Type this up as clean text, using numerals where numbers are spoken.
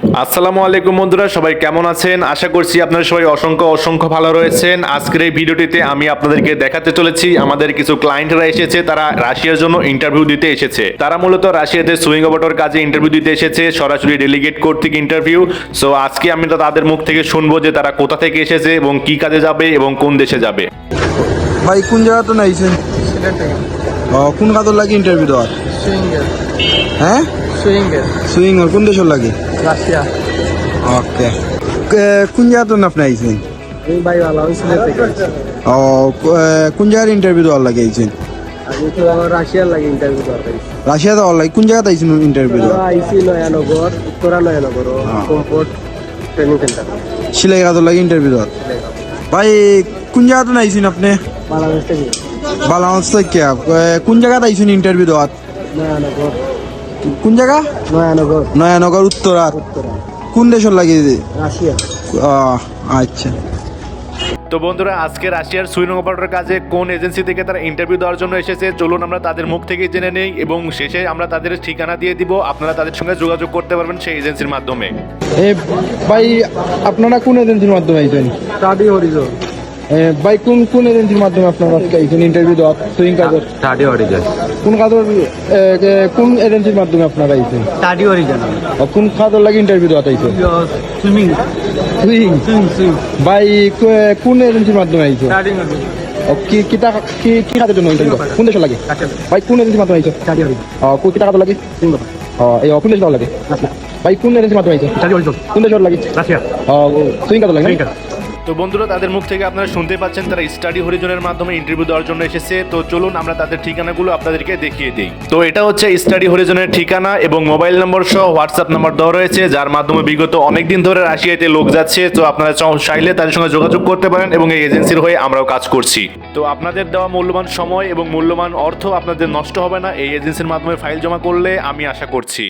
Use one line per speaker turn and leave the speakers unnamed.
আসসালামু আলাইকুম বন্ধুরা, সবাই কেমন আছেন? আশা করছি আপনারা সবাই অসংখ্য অসংখ্য ভালো রয়েছেন। আজকের এই ভিডিওটিতে আমি আপনাদেরকে দেখাতে চলেছি আমাদের কিছু ক্লায়েন্টরা এসেছে, তারা রাশিয়ার জন্য ইন্টারভিউ দিতে এসেছে। তারা মূলত রাশিয়াতে সুইং অপারেটর কাজে ইন্টারভিউ দিতে এসেছে, সরাসরি ডেলিগেট কর্তৃক ইন্টারভিউ। সো আজকে আমি তাদের মুখ থেকে শুনবো যে তারা কোথা থেকে এসেছে এবং কি কাজে যাবে এবং কোন দেশে যাবে।
ভাই কোন জায়গা তো নাইছেন?
সিলেট থেকে।
কোন কাজর লাগে ইন্টারভিউ দেওয়ার?
সুইঙ্গের।
হ্যাঁ,
সুইঙ্গের।
সুইং কোন দেশের লাগে?
রাশিয়া।
ওকে, কোন জায়গা তো আপনি আইছেন?
এই ভাই ভালো আমি সিলেট থেকে।
কোন জায়গার ইন্টারভিউ দেওয়ার লাগে আইছেন?
আমি তো আমার রাশিয়ার লাগে ইন্টারভিউ দরকার।
রাশিয়া দেওয়ার লাগে কোন জায়গাতে আইছেন ইন্টারভিউ দেওয়ার?
আইসি Nayanagar, Uttara Nayanagar comfort training centre.
সিলাই কাজর লাগে ইন্টারভিউ দেওয়ার। ভাই কোন জায়গা তো নাইছেন আপনি?
বাংলাদেশ থেকে।
বাংলাদেশ থেকে। কোন জায়গাতে আইছেন ইন্টারভিউ দেওয়ার?
নয়ানগর।
কোন জায়গা?
নয়ানগর।
নয়ানগর উত্তরার।
উত্তরা।
কোন দেশের লাগে?
রাশিয়া।
আচ্ছা।
তো বন্ধুরা, আজকে রাশিয়ার সুইং অপারেটর কাজে কোন এজেন্সি থেকে তারা ইন্টারভিউ দেওয়ার জন্য এসেছে চলুন আমরা তাদের মুখ থেকে জেনে নেই এবং শেষে আমরা তাদের ঠিকানা দিয়ে দিব। আপনারা তাদের সঙ্গে যোগাযোগ করতে পারবেন সেই এজেন্সির মাধ্যমে।
ভাই আপনারা কোন এজেন্সির মাধ্যমে আইছেন?
স্টাডি হরিজন।
ভাই কোন এজেন্সির মাধ্যমে আপনারা আজকে আইছেন ইন্টারভিউ দেওয়ার সুইং কাজের?
স্টাডি হরিজন।
কোন কাজের কোন এজেন্সির মাধ্যমে আপনারা আইছেন?
স্টাডি হরিজন।
কোন কাজের লাগে ইন্টারভিউ দেওয়ার আইছেন?
সুইমিং।
সুইং।
সুইং।
ভাই কোন এজেন্সির মাধ্যমে আইছেন?
স্টাডি হরিজন।
কি কাজের জন্য ইন্টারভিউ? কোন দেশের লাগে? ভাই কোন এজেন্সির মাধ্যমে আইছেন?
স্টাডি হরিজন।
কি টাকা লাগে? এই কোন দেশের লাগে? ভাই কোন এজেন্সির মাধ্যমে আইছেন?
স্টাডি হরিজন।
কোন দেশের লাগে?
রাশিয়া।
সুইং কাজের লাগে?
তো বন্ধুরা, তাদের মুখ থেকে আপনারা শুনতে পাচ্ছেন তারা স্টাডি হরিজনের মাধ্যমে ইন্টারভিউ দেওয়ার জন্য এসেছে। তো চলুন আমরা তাদের ঠিকানাগুলো আপনাদেরকে দেখিয়ে দিই। তো এটা হচ্ছে স্টাডি হরিজনের ঠিকানা এবং মোবাইল নম্বর সহ হোয়াটসঅ্যাপ নাম্বার দেওয়া রয়েছে, যার মাধ্যমে বিগত অনেক দিন ধরে রাশিয়াতে লোক যাচ্ছে। তো আপনারা চাইলে তাদের সঙ্গে যোগাযোগ করতে পারেন এবং এই এজেন্সির হয়ে আমরাও কাজ করছি। তো আপনাদের দেওয়া মূল্যবান সময় এবং মূল্যবান অর্থ আপনাদের নষ্ট হবে না এই এজেন্সির মাধ্যমে ফাইল জমা করলে, আমি আশা করছি।